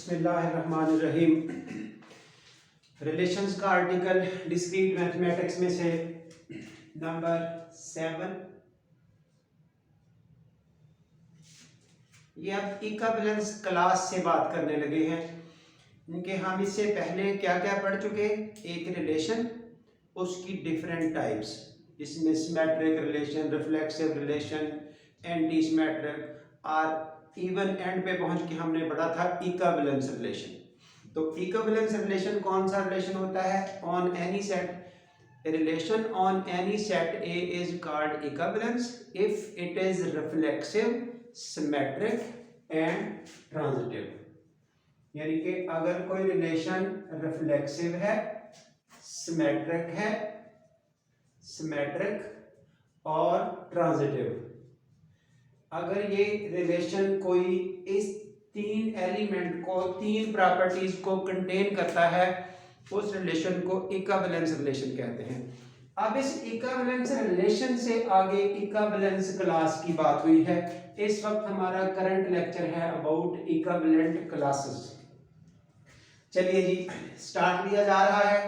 बिस्मिल्लाहिर्रहमानिर्रहीम। रिलेशंस का article discrete mathematics में से नंबर 7। ये अब इक्विवेलेंस क्लास से बात करने लगे हैं क्योंकि हम इससे पहले क्या क्या पढ़ चुके। एक रिलेशन, उसकी डिफरेंट टाइप्स, इसमें symmetric relation, reflexive relation, anti symmetric और इवन एंड पे पहुंच के हमने पढ़ा था इक्विवेलेंस रिलेशन। तो इक्विवेलेंस रिलेशन कौन सा रिलेशन होता है? On any set relation on any set A is called equivalence if it is reflexive, symmetric and transitive. यानी कि अगर कोई रिलेशन रिफ्लेक्सिव है, सिमेट्रिक और ट्रांजिटिव, अगर ये रिलेशन कोई इस तीन एलिमेंट को, तीन प्रॉपर्टीज को कंटेन करता है, उस रिलेशन को इक्विवेलेंस रिलेशन कहते हैं। अब इस इक्विवेलेंस रिलेशन से आगे इक्विवेलेंस क्लास की बात हुई है। इस वक्त हमारा करंट लेक्चर है अबाउट इक्विवेलेंट क्लासेस। चलिए जी, स्टार्ट किया जा रहा है।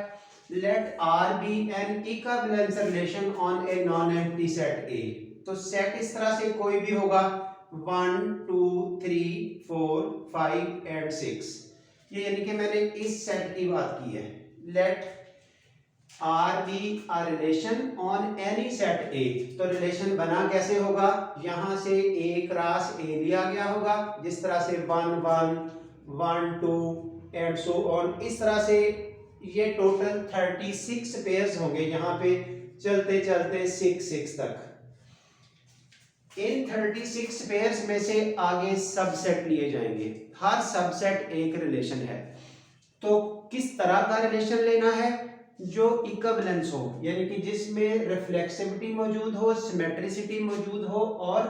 Let R be an equivalence relation on a non empty set A. तो सेट इस तरह से कोई भी होगा 1 2 3 4 5 एंड 6। ये यानी कि मैंने इस सेट की बात की है। Let R be a relation on any set A. तो रिलेशन बना कैसे होगा? यहां से ए क्रॉस ए लिया गया होगा, जिस तरह से 1 1 1 2 एंड सो ऑन। इस तरह से ये टोटल 36 पेयर्स होंगे, यहाँ पे चलते चलते 6 6 तक। इन 36 पेयर्स में से आगे सबसेट लिए जाएंगे। हर सबसेट एक रिलेशन है। तो किस तरह का रिलेशन लेना है? जो इक्विवेलेंस हो, यानी कि जिसमें रिफ्लेक्सिविटी मौजूद हो, सिमेट्रिसिटी मौजूद हो और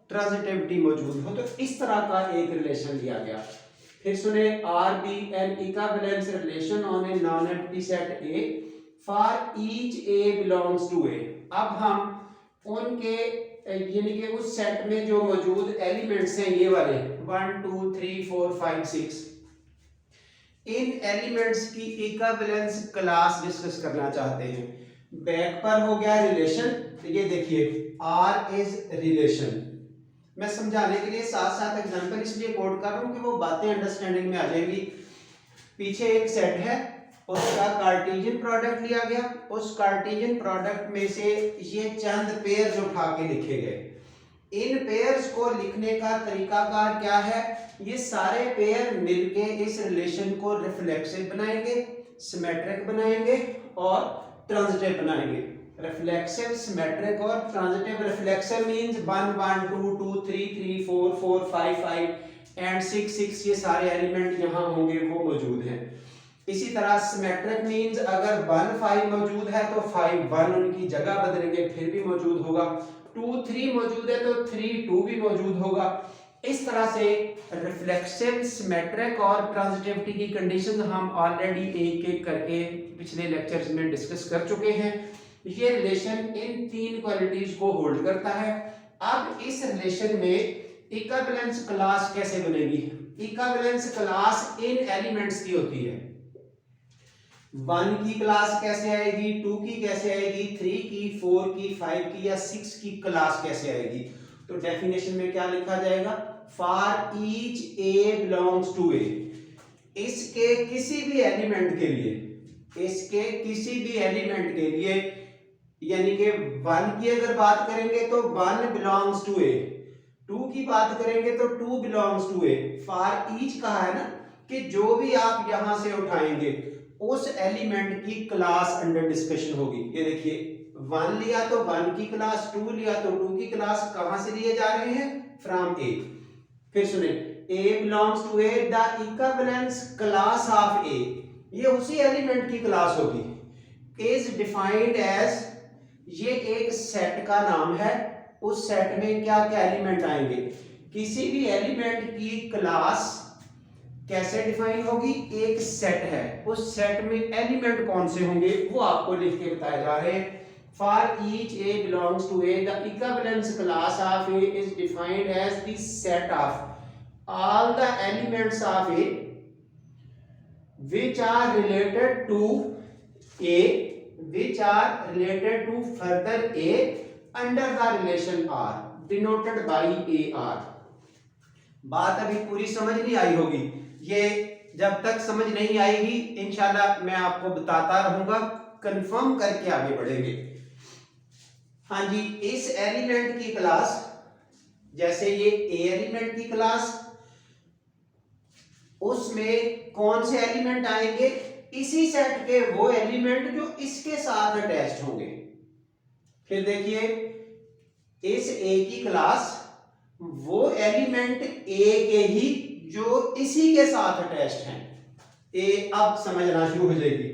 ट्रांजिटिविटी मौजूद हो। तो इस तरह का एक रिलेशन लिया गया। फिर सुने, R be an equivalence relation on a non empty set A for each a belongs to A. अब हम उनके यानी कि उस सेट में जो मौजूद एलिमेंट्स हैं, ये वाले 1 2 3 4 5 6, इन एलिमेंट्स की इक्विवेलेंस क्लास डिस्कस करना चाहते हैं। बैक पर हो गया रिलेशन। तो ये देखिए, आर इज रिलेशन। मैं समझाने के लिए साथ साथ एग्जांपल इसलिए कोड कर रहा हूं कि वो बातें अंडरस्टैंडिंग में आ जाएंगी। पीछे एक सेट है, उसका कार्टेशियन प्रोडक्ट लिया गया। उस कार्टेशियन प्रोडक्ट में से ये चंद पेयर्स उठा के लिखे गए। इन पेयर्स को लिखने का तरीकाकार क्या है? ये सारे पेयर मिलके इस रिलेशन को रिफ्लेक्सिव बनाएंगे, सिमेट्रिक बनाएंगे और ट्रांजिटिव बनाएंगे। रिफ्लेक्सिव, सिमेट्रिक और ट्रांजिटिव। रिफ्लेक्सिव मींस 1 1 2 2 3 3 4 4 5 5 एंड 6 6, ये सारे एलिमेंट यहाँ होंगे, वो मौजूद हैं। इसी तरह सिमेट्रिक मींस अगर 1 5 मौजूद है तो 5 1 उनकी जगह बदलेंगे, फिर भी मौजूद होगा। 2 3 मौजूद है तो 3 2 भी मौजूद होगा। इस तरह से रिफ्लेक्सिव, सिमेट्रिक और ट्रांजिटिविटी की कंडीशन हम ऑलरेडी एक एक करके पिछले लेक्चर्स में डिस्कस कर चुके हैं। ये रिलेशन इन तीन क्वालिटीज को होल्ड करता है। अब इस रिलेशन में इक्विवेलेंस क्लास कैसे बनेगी? इक्विवेलेंस क्लास इन एलिमेंट्स की होती है। 1 की क्लास कैसे आएगी, 2 की कैसे आएगी, 3 की, 4 की, 5 की या 6 की क्लास कैसे आएगी? तो डेफिनेशन में क्या लिखा जाएगा? For each a belongs to A. इसके किसी भी एलिमेंट के लिए, इसके किसी भी एलिमेंट के लिए, यानी कि 1 की अगर बात करेंगे तो 1 बिलोंग्स टू ए, 2 की बात करेंगे तो 2 belongs to A. For each कहा है ना कि जो भी आप यहां से उठाएंगे उस एलिमेंट की क्लास अंडर डिस्कशन होगी। ये देखिए, 1 लिया तो 1 की क्लास, 2 लिया तो 2 की क्लास। कहां से लिए जा रहे हैं? From A. फिर सुने, A belongs to A, the equivalence class of A, ये उसी एलिमेंट की क्लास होगी। इज डिफाइंड एज, ये एक सेट का नाम है। उस सेट में क्या क्या एलिमेंट आएंगे? किसी भी एलिमेंट की क्लास कैसे डिफाइन होगी? एक सेट है, उस सेट में एलिमेंट कौन से होंगे वो आपको लिख के बताए जा रहे हैं। For each a belongs to A, the equivalence class of a is defined as the set of all the elements of A which are related to A, which are related to further A under the relation R denoted by AR। बात अभी पूरी समझ नहीं आई होगी, ये जब तक समझ नहीं आएगी इंशाल्लाह मैं आपको बताता रहूंगा, कंफर्म करके आगे बढ़ेंगे। हाँ जी, इस एलिमेंट की क्लास, जैसे ये ए एलिमेंट की क्लास, उसमें कौन से एलिमेंट आएंगे? इसी सेट के वो एलिमेंट जो इसके साथ अटैच्ड होंगे। फिर देखिए, इस ए की क्लास वो एलिमेंट ए के ही जो इसी के साथ अटैच्ड हैं। ए अब समझना शुरू हो जाएगी।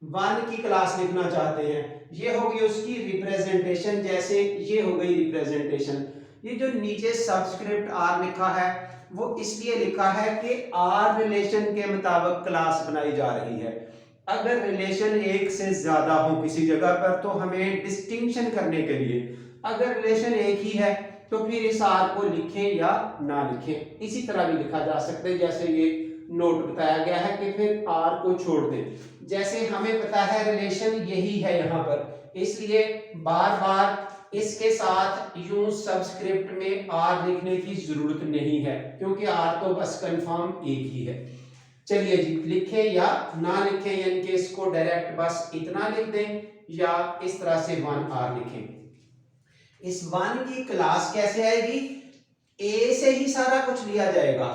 वन की क्लास लिखना चाहते हैं, ये होगी उसकी रिप्रेजेंटेशन, जैसे ये हो गई रिप्रेजेंटेशन। ये जो नीचे सबस्क्रिप्ट आर लिखा है वो इसलिए लिखा है कि आर रिलेशन के मुताबिक क्लास बनाई जा रही है। अगर रिलेशन एक से ज्यादा हो किसी जगह पर तो हमें डिस्टिंक्शन करने के लिए, अगर रिलेशन एक ही है तो फिर इस आर को लिखें या ना लिखें, इसी तरह भी लिखा जा सकता है जैसे ये नोट बताया गया है कि फिर आर को छोड़ दें। जैसे हमें पता है रिलेशन यही है यहाँ पर, इसलिए बार बार इसके साथ यूं सबस्क्रिप्ट में आर लिखने की जरूरत नहीं है, क्योंकि आर तो बस कंफर्म एक ही है। चलिए जी, लिखें या ना लिखें, यानी कि इसको डायरेक्ट बस इतना लिख दें या इस तरह से 1R लिखें। इस 1 की क्लास कैसे आएगी? ए से ही सारा कुछ लिया जाएगा।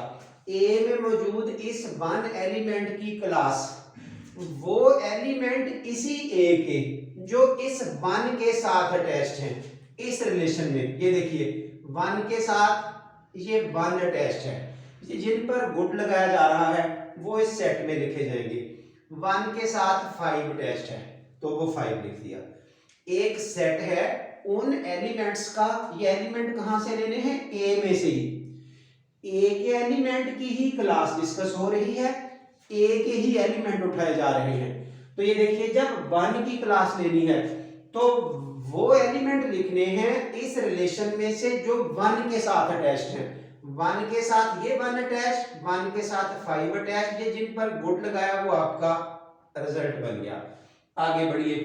ए में मौजूद इस 1 एलिमेंट की क्लास वो एलिमेंट इसी ए के जो इस 1 के साथ अटैच्ड हैं इस रिलेशन में। ये देखिए 1 के साथ ये 1 अटैच्ड है, जिन पर गुड लगाया जा रहा है वो इस सेट में लिखे जाएंगे। 1 के साथ 5 अटैच्ड है तो वो 5 लिख दिया। एक सेट है उन एलिमेंट्स का, ये एलिमेंट कहां से लेने हैं? ए में से ही। ए के एलिमेंट की ही क्लास डिस्कस हो रही है, ए के ही एलिमेंट उठाए जा रहे हैं। तो ये देखिए, जब 1 की क्लास लेनी है तो वो एलिमेंट लिखने हैं इस रिलेशन में से जो 1 के साथ अटैच्ड हैं। 1 के साथ ये 1 अटैच्ड, 1 के साथ 5 अटैच्ड, ये जिन पर गुड लगाया वो आपका रिजल्ट बन गया। आगे बढ़िए,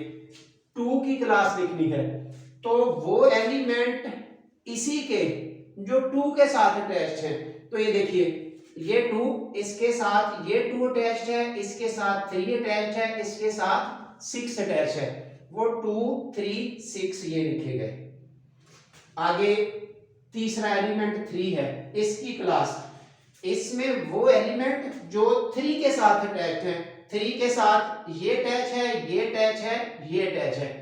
2 की क्लास लिखनी है तो वो एलिमेंट इसी के जो 2 के साथ अटैच्ड हैं। तो ये देखिए, ये 2 इसके साथ, ये 2 अटैच्ड है, इसके साथ 3 अटैच्ड है, इसके साथ 6 अटैच है, वो 2 3 6 ये लिखे गए। आगे तीसरा एलिमेंट 3 है, इसकी क्लास, इसमें वो एलिमेंट जो 3 के साथ अटैच है, 3 के साथ ये अटैच है, ये अटैच है, ये अटैच है।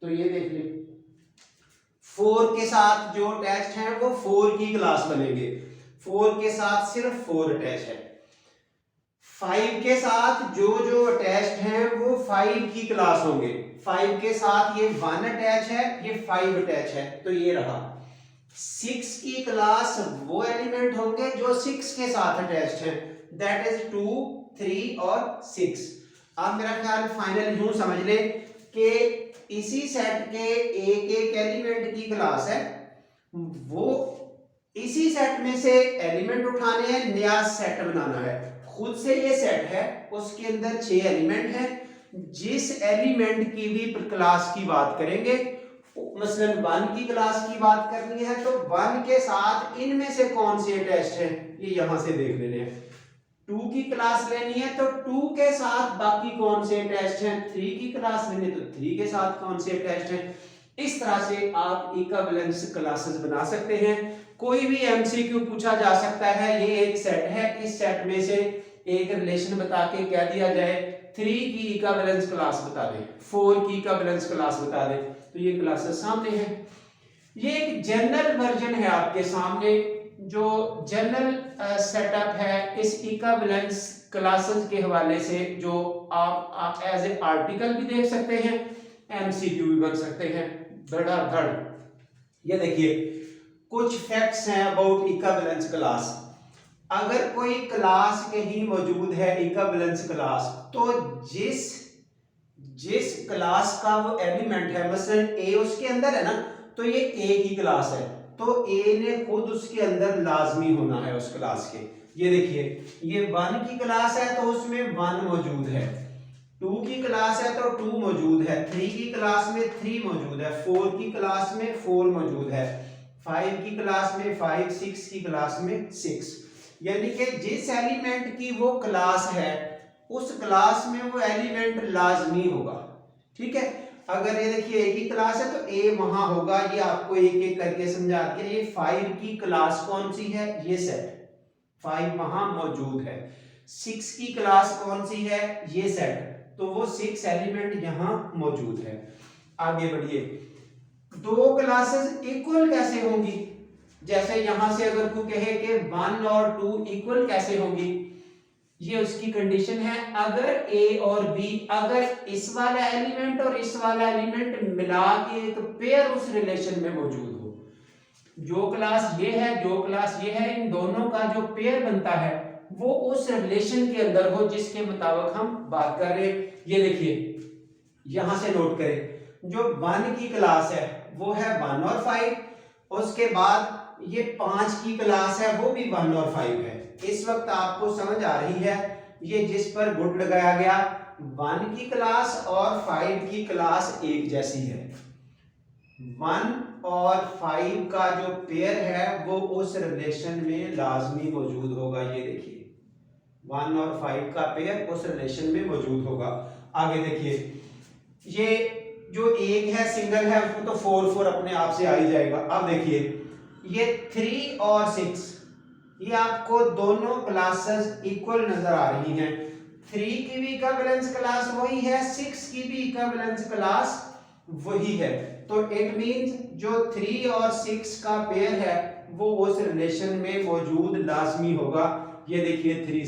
तो ये देख ले, 4 के साथ जो अटैच्ड हैं वो 4 की क्लास बनेंगे, 4 के साथ सिर्फ 4 अटैच है। 5 के साथ जो जो अटैच्ड हैं वो 5 की क्लास होंगे। 5 के साथ ये 1 अटैच है, ये 5 अटैच है, तो ये रहा। 6 की क्लास वो एलिमेंट होंगे जो 6 के साथ अटैच्ड हैं, दैट इज 2 3 और 6। अब मेरा ख्याल फाइनल यूं समझ ले कि इसी सेट के एक एक एलिमेंट की क्लास है, वो इसी सेट में से एलिमेंट उठाने हैं, नया सेट बनाना है। खुद से ये सेट है, उसके अंदर 6 एलिमेंट हैं। जिस एलिमेंट की भी क्लास की बात करेंगे, मसलन 1 की क्लास की बात करनी है तो 1 के साथ इनमें से कौन से अटैच्ड हैं ये यहां से देख लेने हैं। 2 की क्लास लेनी है तो 2 के साथ बाकी कौन से अटैच्ड हैं, 3 की क्लास लेनी है तो 3 के साथ कौन से अटैच्ड हैं। इस तरह से आप इक्विवेलेंस क्लासेस बना सकते हैं। कोई भी एमसीक्यू पूछा जा सकता है, ये एक सेट है, इस सेट में से एक रिलेशन बता के कह दिया जाए 3 की इक्विवेलेंस क्लास बता दें, 4 की इक्विवेलेंस क्लास बता दें, तो ये क्लासेस सामने है। ये एक जनरल वर्जन है आपके सामने, जो जनरल सेटअप है इस इक्विवेलेंस क्लासेस के हवाले से, जो आप एज ए आर्टिकल भी देख सकते हैं, एमसीक्यू भी बन सकते हैं धड़ाधड़। ये देखिए कुछ फैक्ट्स हैं अबाउट इक्विवेलेंस क्लास। अगर कोई क्लास कहीं मौजूद है इक्विवेलेंस क्लास, तो जिस क्लास का वो एलिमेंट है, मसलन ए उसके अंदर है ना, तो ये ए की क्लास है। तो ए ने खुद उसके अंदर लाजमी होना है उस क्लास के। ये देखिए, ये 1 की क्लास है तो उसमें 1 मौजूद है, 2 की क्लास है तो 2 मौजूद है, 3 की क्लास में 3 मौजूद है, 4 की क्लास में 4 मौजूद है, 5 की क्लास में 5, 6 की क्लास में 6। यानी कि जिस एलिमेंट की वो क्लास है उस क्लास में वो एलिमेंट लाजमी होगा। ठीक है, अगर ये देखिए ए की क्लास है तो ए वहां होगा। ये आपको एक एक करके समझा के, ये 5 की क्लास कौन सी है, ये सेट 5 वहां मौजूद है। 6 की क्लास कौन सी है, ये सेट, तो वो 6 एलिमेंट यहां मौजूद है। आगे बढ़िए, दो क्लासेस इक्वल कैसे होंगी? जैसे यहां से अगर कोई कहे कि 1 और 2 इक्वल कैसे होंगी, ये उसकी कंडीशन है अगर ए और बी, अगर इस वाला एलिमेंट और इस वाला एलिमेंट मिला के एक पेयर उस रिलेशन में मौजूद हो। जो क्लास ये है, जो क्लास ये है, इन दोनों का जो पेयर बनता है वो उस रिलेशन के अंदर हो जिसके मुताबिक हम बात कर रहे हैं। ये देखिए, यहां से नोट करें, जो 1 की क्लास है वो है 1 और 5, उसके बाद ये 5 की क्लास है वो भी 1 और 5 है। इस वक्त आपको समझ आ रही है ये जिस पर गुड लगाया गया, 1 की क्लास और 5 की क्लास एक जैसी है। 1 और 5 का जो पेयर है वो उस रिलेशन में लाजमी मौजूद होगा। ये देखिए, 1 और 5 का पेयर उस रिलेशन में मौजूद होगा। आगे देखिए, ये जो एक है सिंगल है उसमें तो 4 4 अपने आप से आ ही जाएगा। अब देखिए, ये 3 और 6, ये आपको दोनों क्लासेस इक्वल नजर आ रही हैं। 3 की भी इक्विवेलेंस क्लास वही है, 6 की भी इक्विवेलेंस क्लास वही है। तो इट मींस जो 3 और 6 का पेयर है वो उस रिलेशन में मौजूद लाजमी होगा। ये देखिए 3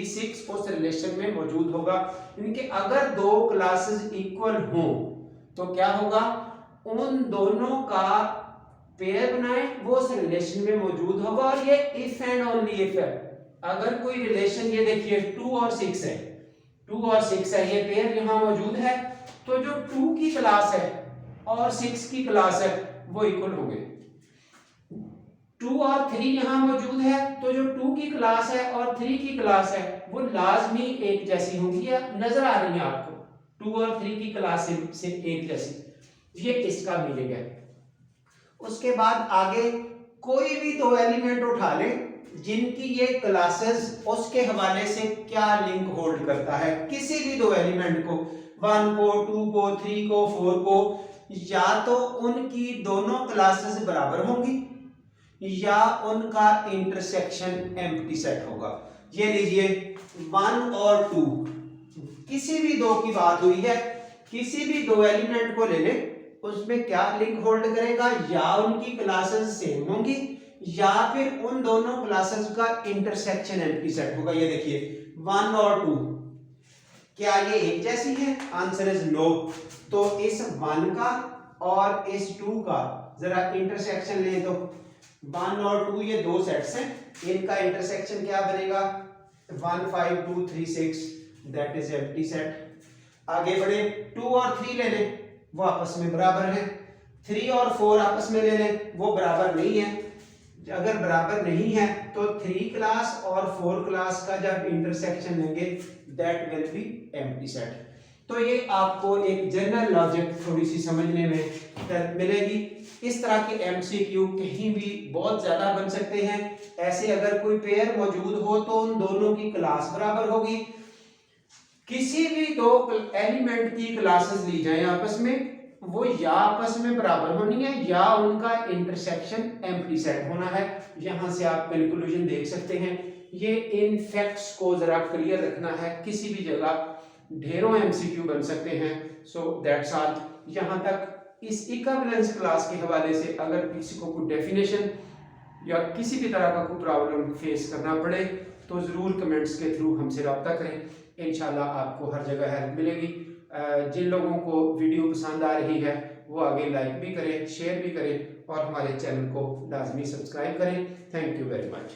6 उस रिलेशन में मौजूद होगा। इनके अगर दो क्लासेस इक्वल हों तो क्या होगा, उन दोनों का पेयर बनाएं, वो उस रिलेशन में मौजूद होगा। और ये इफ एंड ओनली इफ है। अगर कोई रिलेशन, ये देखिए 2 और 6 है, 2 और 6 है, ये पेयर यहां मौजूद है, तो जो 2 की क्लास है और 6 की क्लास है वो इक्वल होंगे। 2 और 3 यहां मौजूद है, तो जो 2 की क्लास है और 3 की क्लास है वो लाजमी एक जैसी होंगी, या नजर आ रही है आपको 2 और 3 की क्लास से एक जैसी। ये इसका मीनिंग है। उसके बाद आगे कोई भी दो एलिमेंट उठा ले जिनकी ये क्लासेस उसके हवाले से क्या लिंक होल्ड करता है। किसी भी दो एलिमेंट को, 1 को, 2 को, 3 को, 4 को, या तो उनकी दोनों क्लासेस बराबर होंगी या उनका इंटरसेक्शन एम्प्टी सेट होगा। ये लीजिए 1 और 2, किसी भी दो की बात हुई है, किसी भी दो एलिमेंट को ले ले, उसमें क्या लिंक होल्ड करेगा, या उनकी क्लासेस सेम होंगी या फिर उन दोनों क्लासेस का इंटरसेक्शन एम्प्टी सेट होगा। ये देखिए 1 और 2, क्या ये एक जैसी है? Answer is no. तो इस 1 का और इस 2 का जरा इंटरसेक्शन ले, तो 1 और 2 ये दो सेट्स हैं, इनका इंटरसेक्शन क्या बनेगा, 1 5 2 3 6, दैट इज एम्प्टी सेट। आगे बढ़े, 2 और 3 ले लें, वो आपस में बराबर हैं। 3 और 4 आपस में ले लें, वो बराबर नहीं है। अगर बराबर नहीं है तो 3 क्लास और 4 क्लास का जब इंटरसेक्शन लेंगे that will be empty set. तो ये आपको एक जनरल लॉजिक थोड़ी सी समझने में मिलेगी। इस तरह के एमसीक्यू कहीं भी बहुत ज्यादा बन सकते हैं। ऐसे अगर कोई पेयर मौजूद हो तो उन दोनों की क्लास बराबर होगी। किसी भी दो एलिमेंट की क्लासेस ली जाएं आपस में, वो या आपस में बराबर होनी है या उनका इंटरसेक्शन एम्प्टी सेट होना है। यहां से आप कंक्लूजन देख सकते हैं। ये इन फैक्ट्स को जरा क्लियर रखना है, किसी भी जगह ढेरों एमसीक्यू बन सकते हैं। So that's all. यहां तक इस इक्विवेलेंस क्लास के हवाले से अगर किसी को कोई डेफिनेशन या किसी भी तरह का कोई प्रॉब्लम फेस करना पड़े तो ज़रूर कमेंट्स के थ्रू हमसे रब्ता करें। इंशाल्लाह आपको हर जगह हेल्प मिलेगी। जिन लोगों को वीडियो पसंद आ रही है वो आगे लाइक भी करें, शेयर भी करें और हमारे चैनल को लाजमी सब्सक्राइब करें। Thank you very much.